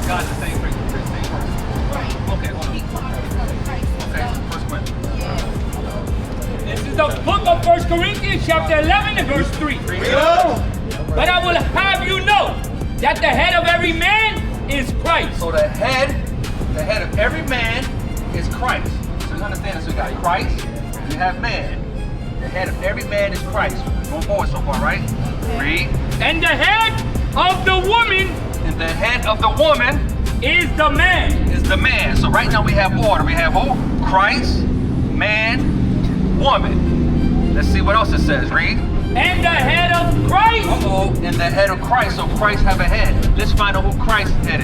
God's the same person. Okay, hold on. Okay, first question. This is the book of 1 Corinthians chapter 11 and verse 3. But I will have you know that the head of every man is Christ. So the head of every man is Christ. So you understand this? So you got Christ, you have man. The head of every man is Christ. Going forward so far, right? Read. And the head of the woman And the head of the woman is the man. is the man. So right now we have order. We have who? Christ, man, woman. Let's see what else it says. Read. And the head of Christ And the head of Christ. So Christ have a head. Let's find out who Christ's head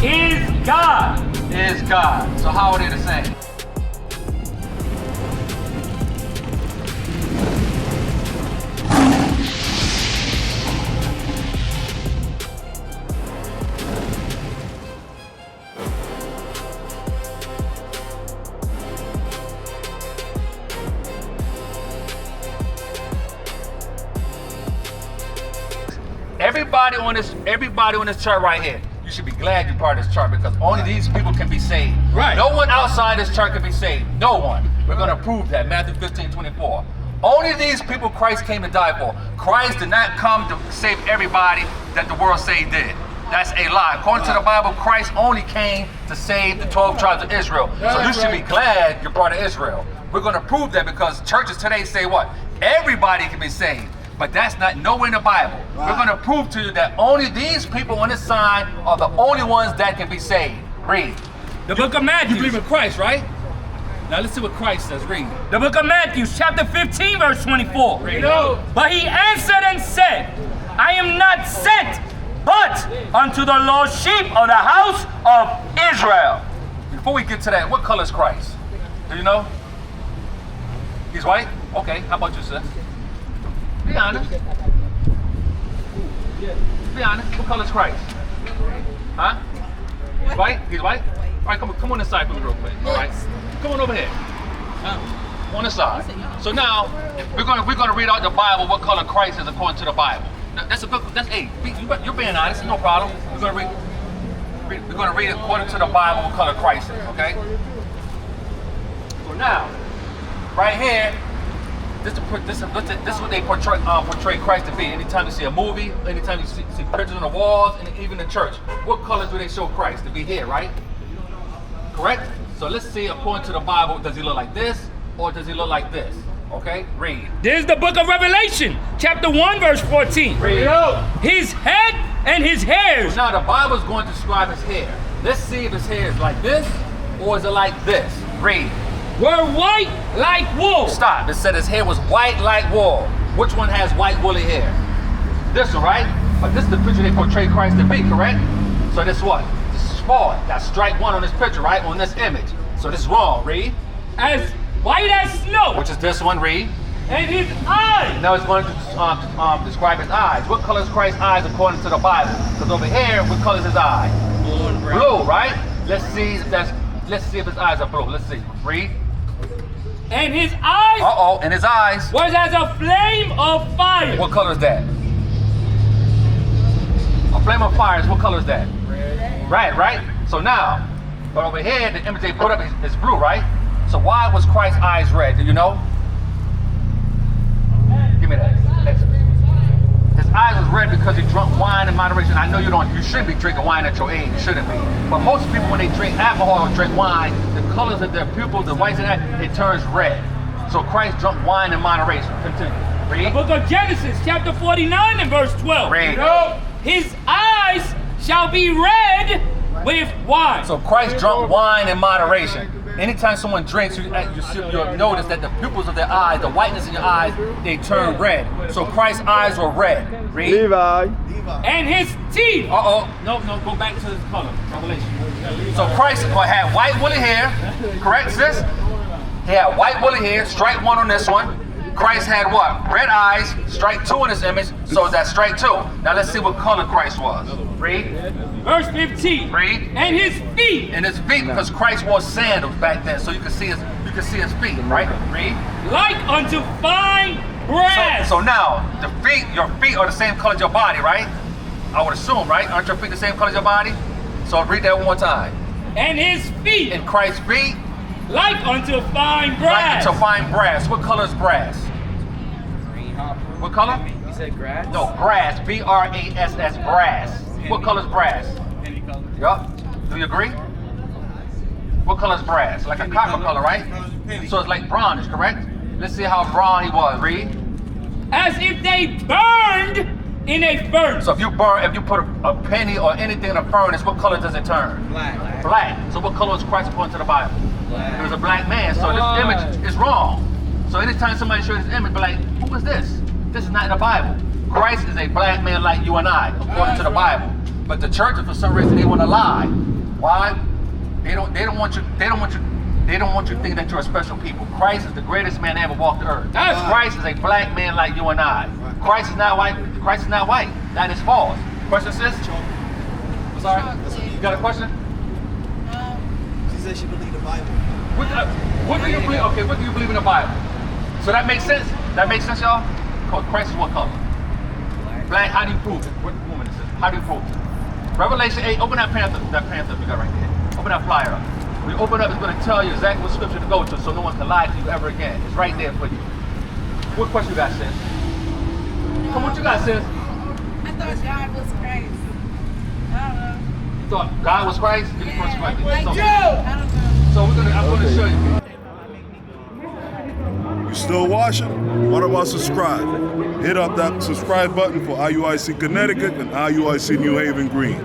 is God. is God. So how are they the same? Everybody on this chart right here, you should be glad you're part of this chart because only these people can be saved. Right. No one outside this chart can be saved. No one. We're going to prove that. Matthew 15:24. Only these people Christ came to die for. Christ did not come to save everybody that the world say he did. That's a lie. According to the Bible, Christ only came to save the 12 tribes of Israel. So you should be glad you're part of Israel. We're going to prove that because churches today say what? Everybody can be saved. But that's not nowhere in the Bible. Right. We're going to prove to you that only these people on this sign are the only ones that can be saved. Read. The book of Matthew. You believe in Christ, right? Now let's see what Christ says. Read. The book of Matthew, chapter 15, verse 24. Read. But he answered and said, I am not sent, but unto the lost sheep of the house of Israel. Before we get to that, what color is Christ? Do you know? He's white? Okay, how about you, sis? Be honest. Be honest. What color is Christ? Huh? He's white? He's white? All right, come on this side for me real quick. All right. Come on over here. On this side. So now we're gonna read out the Bible what color Christ is according to the Bible. That's a good. That's you're being honest. No problem. We're gonna read according to the Bible what color Christ is. Okay. So now, right here. This is what they portray Christ to be. Anytime you see a movie, anytime you see pictures on the walls, and even in church, what colors do they show Christ to be here, right? Correct? So let's see, according to the Bible, does he look like this, or does he look like this? Okay, read. There's the book of Revelation, chapter 1, verse 14. Read. His head and his hairs. So now the Bible is going to describe his hair. Let's see if his hair is like this, or is it like this? Read. Were white like wool. Stop. It said his hair was white like wool. Which one has white woolly hair? This one, right? But this is the picture they portray Christ to be, correct? So this what? This is false. That's strike one on this picture, right? On this image. So this is wrong. Read. As white as snow. Which is this one. Read. And his eyes. Now it's going to describe his eyes. What color is Christ's eyes according to the Bible? Because over here, what color is his eye? Blue, right? Let's see if his eyes are blue. Let's see. Read. And his eyes and his eyes was as a flame of fire. What color is that? A flame of fire is what color is that? Red. Right? So now, but over here, the image they put up is blue, right? So why was Christ's eyes red? Do you know? Give me that. His eyes was red because he drank wine in moderation. I know you shouldn't be drinking wine at your age. You shouldn't be. But most people, when they drink alcohol or drink wine, the colors of their pupils, the whites of that, it turns red. So Christ drank wine in moderation. Continue. Read. The book of Genesis, chapter 49 and verse 12. Read. His eyes shall be red with wine. So Christ drank wine in moderation. Anytime someone drinks, you'll notice that the pupils of their eyes, the whiteness in your eyes, they turn red. So Christ's eyes were red. Read. Levi. And his teeth. No, go back to the color. Revelation. So Christ had white woolly hair, correct, sis? He had white woolly hair, strike one on this one. Christ had what? Red eyes, strike two in this image, so that's strike two. Now let's see what color Christ was. Read. Verse 15. Read. And his feet. And his feet, because Christ wore sandals back then, so you can see his feet, right? Read. Like unto fine brass. So now, your feet are the same color as your body, right? I would assume, right? Aren't your feet the same color as your body? So read that one more time. And his feet In Christ's feet, like unto fine like brass. unto fine brass. What color is brass? What color? You said grass? No, brass. B-R-A-S-S, brass. What color is brass? Yup. Do you agree? What color is brass? Like a copper color, right? So it's like brownish, correct? Let's see how brown he was. Read. As if they burned in a furnace. So if you put a penny or anything in a furnace, what color does it turn? Black. Black. So what color is Christ according to the Bible? Black. He was a black man. So this image is wrong. So anytime somebody shows this image, be like, who is this? This is not in the Bible. Christ is a black man like you and I, according to the Bible. But the churches, for some reason, they want to lie. Why? They don't want you thinking that you're a special people. Christ is the greatest man that ever walked the earth. Christ is a black man like you and I. Christ is not white. Christ is not white. That is false. Question, sis? Sorry? You got a question? She said she believed the Bible. What do you believe? Okay, what do you believe in the Bible? So that makes sense? That makes sense, y'all? Christ is what color? Black. How do you prove it? What woman is it? How do you prove it? Revelation 8, open that panther we got right there. Open that flyer up. When you open up, it's going to tell you exactly what scripture to go to so no one can lie to you ever again. It's right there for you. What question you got, sis? Come on, what you got, sis? I thought God was Christ. I don't know. You thought God was Christ? Give me the first question. Like So- Joe. I don't know. So I'm going to show you. You still watching? What about subscribe? Hit up that subscribe button for IUIC Connecticut and IUIC New Haven Green.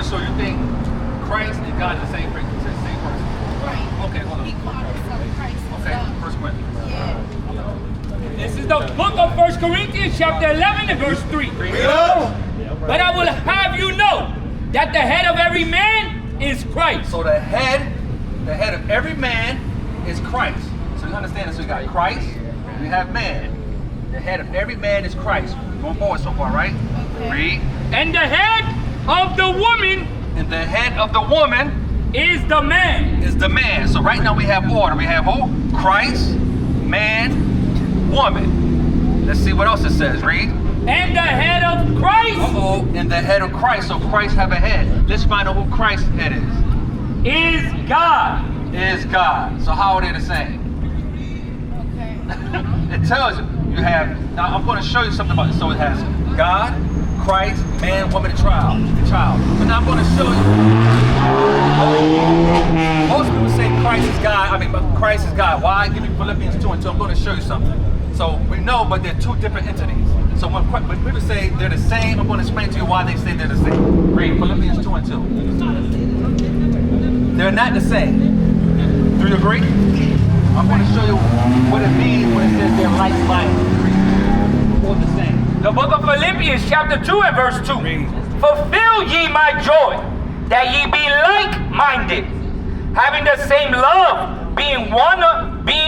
So you think Christ and God are the same person? Right. Okay, hold on. He called himself Christ. Okay, first question. Yeah. This is the book of 1 Corinthians chapter 11 and verse 3. But I will have you know that the head of every man is Christ. So the head of every man is Christ. So you understand this? So you got Christ, we have man. The head of every man is Christ. Going forward so far, right? Okay. Read. And the head of the woman And the head of the woman is the man. is the man. So right now we have order. We have who? Christ, man, woman. Let's see what else it says. Read. And the head of Christ And the head of Christ. So Christ have a head. Let's find out who Christ's head is God. is. God. So how are they the same? Okay. It tells you. You have, now I'm going to show you something about this. So it has God, Christ, man, woman, and child. But now I'm going to show you. Most people say Christ is God. Christ is God. Why? Give me Philippians 2 and 2. I'm going to show you something. So we know, but they're two different entities. So when people say they're the same, I'm going to explain to you why they say they're the same. Read Philippians 2 and 2. They're not the same. Do you agree? I'm going to show you what it means when it says they're like-minded. Or the same. The book of Philippians chapter 2 and verse 2. Fulfill ye my joy, that ye be like-minded, having the same love, being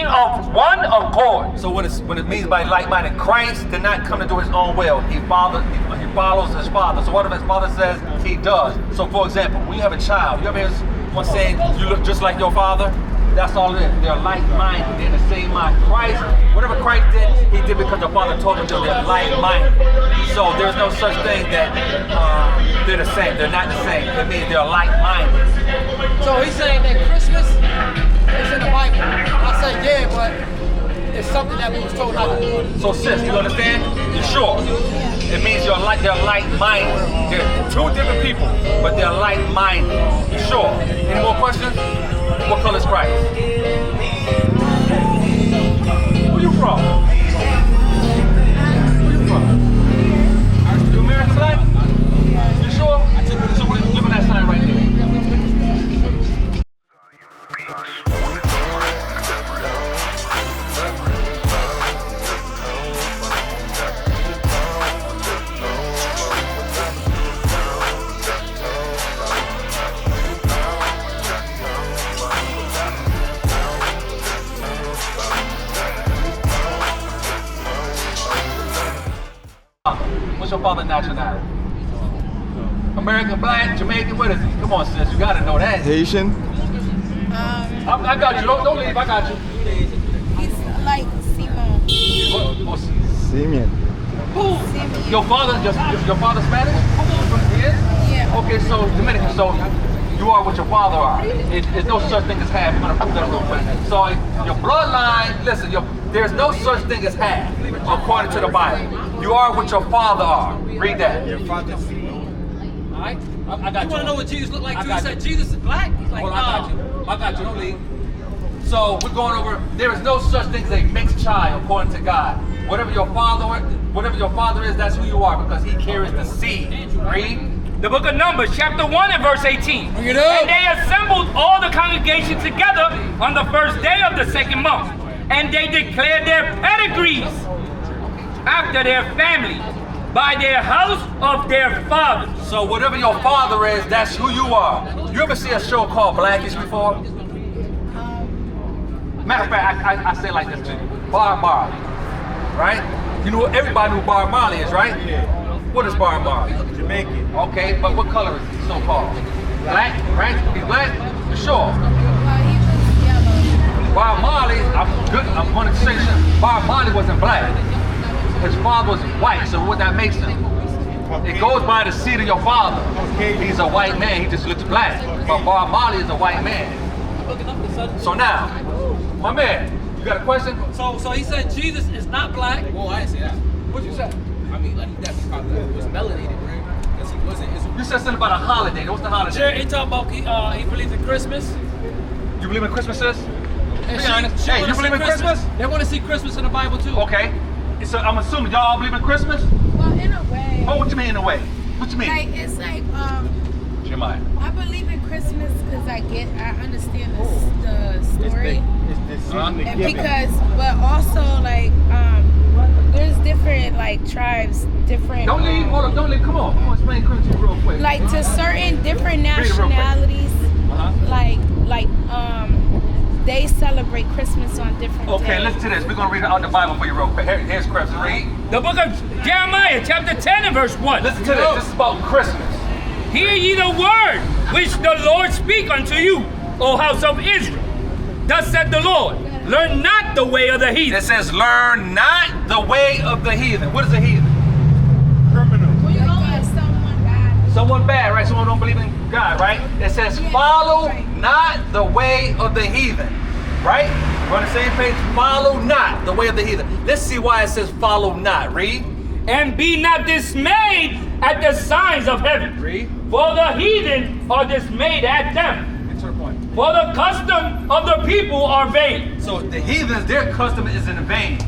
of one accord. So what it means by like-minded, Christ did not come to do his own will. He follows his Father. So whatever his Father says, he does. So for example, when you have a child, you ever hear someone saying, you look just like your father? That's all it is. They're like-minded. They're in the same mind. Christ, whatever Christ did, he did because the Father told him to. They're like-minded. So there's no such thing that they're the same. They're not the same. It means they're like-minded. So he's saying that Christmas is in the Bible. I said, yeah, but it's something that we was told not to do. So sis, you understand? You sure? It means they're like-minded. They're two different people, but they're like-minded. You sure? Any more questions? What color is Christ? Where you from? Where you from? You American black? You sure? So give me that sign right there. What's your father's nationality? American, black, Jamaican, what is he? Come on, sis, you gotta know that. Haitian? I got you, don't leave, I got you. He's like Simon. Simeon. Simeon. Your father Spanish? He is? Yeah. Okay, so Dominican, so you are what your father are. There's no such thing as half. I'm gonna prove that real quick. So your bloodline, listen, there's no such thing as half, according to the Bible. You are what your father are. Read that. Your father's Alright? I got You want to know what Jesus looked like I too? got He said you. Jesus is black. He's like, Hold on, no. I got you. Don't leave. So we're going over. There is no such thing as a mixed child, according to God. Whatever your father is, that's who you are, because he carries the seed. Read. The book of Numbers, chapter 1 and verse 18. Bring it up. And they assembled all the congregation together on the first day of the second month. And they declared their pedigrees after their family, by their house of their fathers. So whatever your father is, that's who you are. You ever see a show called Blackish before? Matter of fact, I say it like this to you. Bob Marley, right? You know, everybody knew Bob Marley is, right? What is Bob Marley? Jamaican. Okay, but what color is he so-called? Black, right? He's black? For sure. Bob Marley, I'm going to say something. Bob Marley wasn't black. His father was white, so what that makes him? It goes by the seed of your father. He's a white man, he just looks black. But Bob Marley is a white man. So now, my man, you got a question? So he said Jesus is not black. Well, I didn't say that. What you said? I mean, like, he definitely probably was melanated, right? Because he wasn't Israel. You said something about a holiday. What's the holiday? Sure, he talking about he believes in Christmas. You believe in Christmas, sis? And Be honest. Hey, you believe in Christmas? They want to see Christmas in the Bible too. Okay. So I'm assuming y'all all believe in Christmas? Well, in a way. Oh, what you mean in a way? What you mean? Like, it's like, Your mind. I believe in Christmas because I understand the story. It's the season to And give it. because, but also like, there's different like tribes, different. Don't leave. Hold up. Don't leave. Come on. I'm gonna explain Christmas real quick. Like to certain different Read it real quick. nationalities, Uh-huh. they celebrate Christmas on different days. Okay, listen to this. We're gonna read out the Bible for you real quick. Here's Chris. Read. The book of Jeremiah, chapter 10 and verse 1. Listen to this. This is about Christmas. Hear ye the word which the Lord speak unto you, O house of Israel. Thus said the Lord, learn not the way of the heathen. It says, "Learn not the way of the heathen." What is a heathen? Someone bad, right? Someone don't believe in God, right? It says, "Follow not the way of the heathen." Right? We're on the same page. Follow not the way of the heathen. Let's see why it says follow not. Read. And be not dismayed at the signs of heaven. Read. For the heathen are dismayed at them. Get to the point. For the custom of the people are vain. So the heathens, their custom is in vain.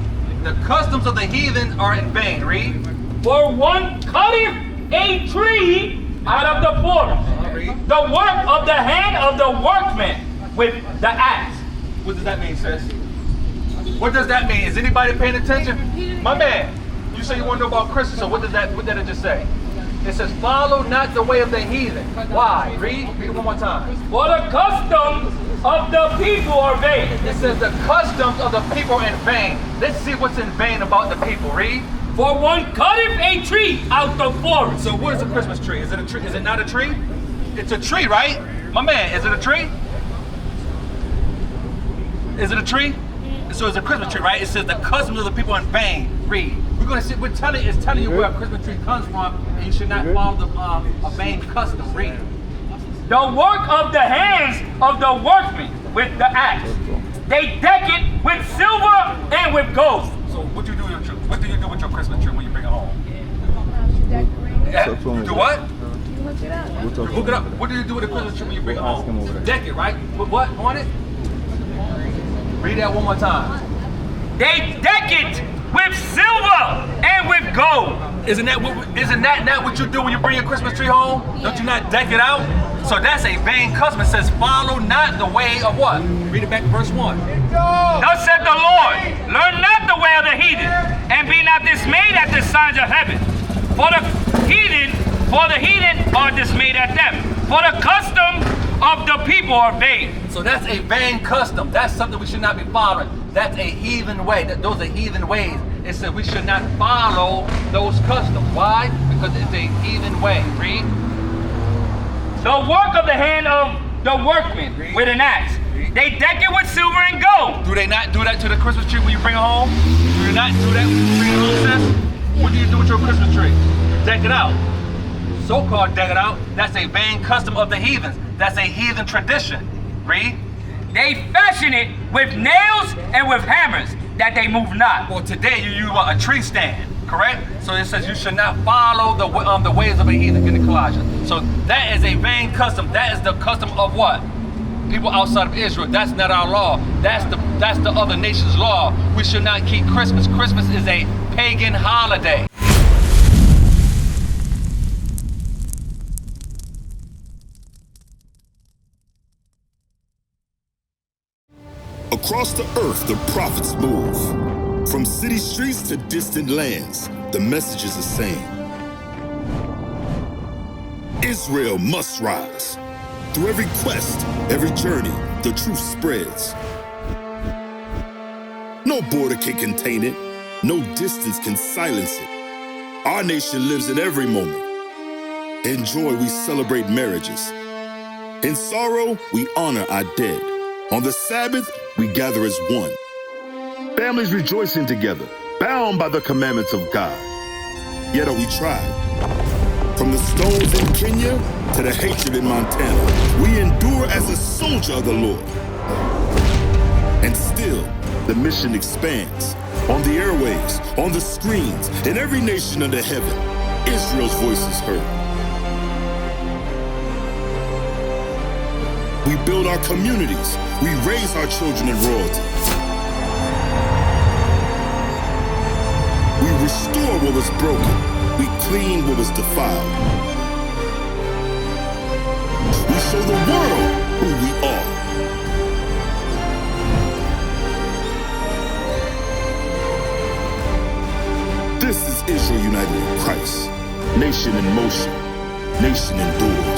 The customs of the heathen are in vain. Read. For one cutteth a tree out of the forest, Read. the work of the hand of the workman with the axe. What does that mean, sis? What does that mean? Is anybody paying attention? My man, you say you want to know about Christmas, so what did it just say? It says, "Follow not the way of the heathen." Why? Read it one more time. For the customs of the people are vain. It says the customs of the people are in vain. Let's see what's in vain about the people. Read. For one cutteth a tree out the forest. So what is a Christmas tree? Is it a tree? Is it not a tree? It's a tree, right? My man, is it a tree? Is it a tree? So it's a Christmas tree, right? It says the customs of the people are in vain. Read. We're gonna see. It's telling you where a Christmas tree comes from, and you should not follow a vain custom. Read. The work of the hands of the workmen with the axe. They deck it with silver and with gold. So what do you do with your Christmas tree when you bring it home? Yeah. You do what? Look it up. What do you do with a Christmas tree when you bring it home? Deck it, right? With what on it? Read that one more time. They deck it with silver and with gold. Isn't that not what you do when you bring your Christmas tree home? Don't you not deck it out? So that's a vain custom. It says, "Follow not the way of what?" Read it back to verse 1. Thus said the Lord, learn not the way of the heathen, and be not dismayed at the signs of heaven. For the heathen are dismayed at them. For the custom of the people are vain. So that's a vain custom. That's something we should not be following. That's a heathen way. Those are heathen ways. It said we should not follow those customs. Why? Because it's a heathen way. Read. The work of the hand of the workman with an axe. They deck it with silver and gold. Do they not do that to the Christmas tree when you bring it home? Do you not do that when you bring it home, sis? What do you do with your Christmas tree? Deck it out. so-called deck it out, that's a vain custom of the heathens. That's a heathen tradition. Read. They fashion it with nails and with hammers, that they move not. Well, today you use a tree stand, correct? So it says you should not follow the ways of a heathen in the Colossians. So that is a vain custom. That is the custom of what? People outside of Israel. That's not our law. That's the other nation's law. We should not keep Christmas. Christmas is a pagan holiday. Across the earth, the prophets move. From city streets to distant lands, the message is the same. Israel must rise. Through every quest, every journey, the truth spreads. No border can contain it. No distance can silence it. Our nation lives in every moment. In joy, we celebrate marriages. In sorrow, we honor our dead. On the Sabbath, we gather as one. Families rejoicing together, bound by the commandments of God. Yet are we tried. From the stones in Kenya to the hatred in Montana, we endure as a soldier of the Lord. And still, the mission expands. On the airwaves, on the screens, in every nation under heaven, Israel's voice is heard. We build our communities. We raise our children in royalty. We restore what was broken. We clean what was defiled. We show the world who we are. This is Israel united in Christ. Nation in motion. Nation endures.